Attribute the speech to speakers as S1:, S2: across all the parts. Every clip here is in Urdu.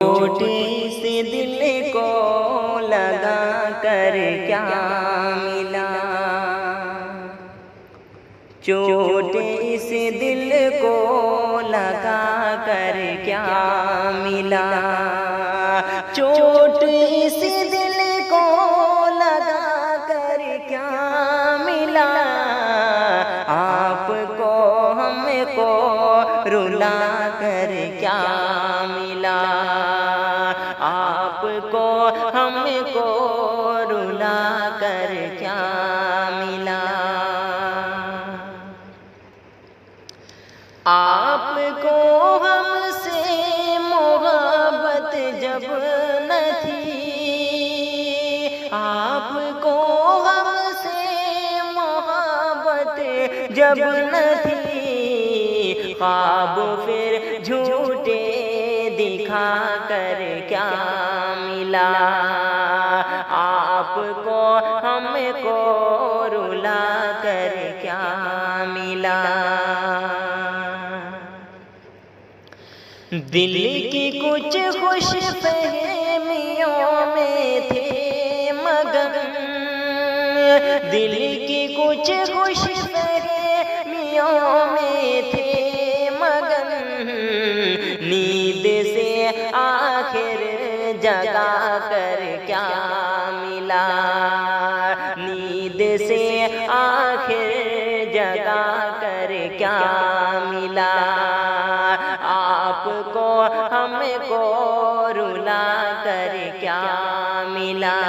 S1: چوٹ اس دل کو لگا کر کیا ملا، چوٹ اس دل کو لگا کر کیا ملا، چوٹ اس دل کو لگا کر کیا ملا، آپ کو ہم کو رلا کر کیا ملا، آپ کو ہم کو رلا کر کیا ملا، آپ کو ہم سے محبت جب نہ تھی، آپ کو ہم سے محبت جب نہ تھی، خواب پھر جھوٹے دکھا کر کیا ملا، آپ کو ہم کو رلا کر کیا ملا، دل کی کچھ خوش فہمیوں میں تھے مگن، دل کی کچھ خوش فہمیوں میں تھے مگن، نیند سے آخر جگا کر کیا ملا، نیند سے آخر جگا کر کیا ملا، آپ کو ہم کو رلا کر کیا ملا،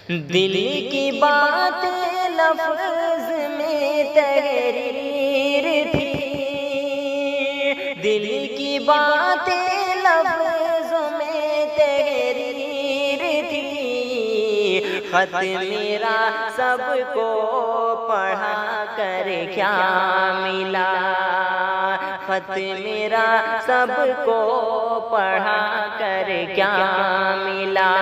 S1: دل کی باتیں لفظ میں تحریر تھی، دل کی باتیں لفظ میں تحریر تھی، خط میرا سب کو پڑھا کر کیا ملا، خط میرا سب کو پڑھا کر کیا ملا،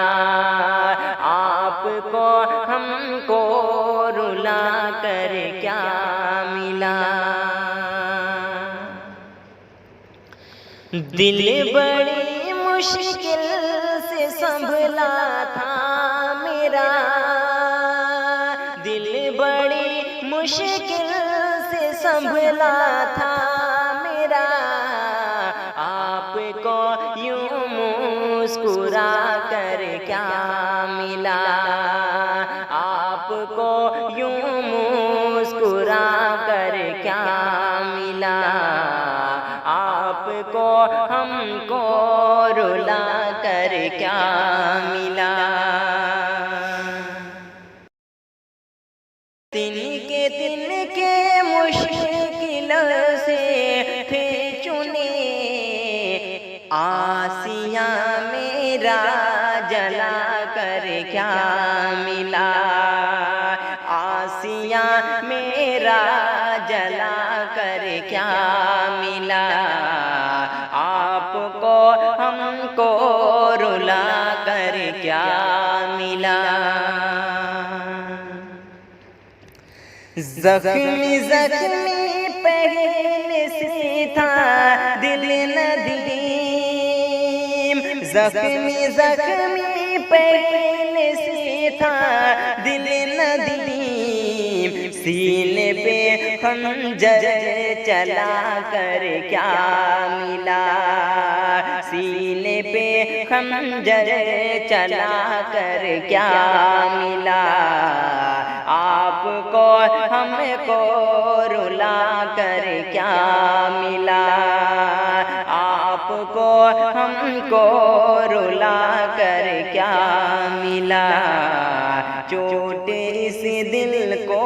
S1: آپ کو ہم کو رلا کر کیا ملا، دل بڑی مشکل سے سنبھلا تھا میرا، دل بڑی مشکل سے سنبھلا تھا میرا، آپ کو یوں مسکرا کر کیا ملا، آپ کو یوں مسکرا کر کیا ملا، آپ کو ہم کو رلا کر کیا ملا، تن کے مشکلوں سے تھے چنے، آسیاں میرا جلا کر کیا ملا، آسیاں میرا جلا کر کیا ملا، آپ کو ہم کو رلا کر کیا ملا، زخمی زخمی پہلے سے تھا دل ندیم، زخمی زخمی پہلے سے تھا دل ندیم، سینے پہ خنجر چلا کر کیا ملا، سینے پہ خنجر چلا کر کیا ملا، آپ کو ہم کو رلا کر کیا ملا، آپ کو ہم کو رلا کر کیا ملا، چوٹ اس دل کو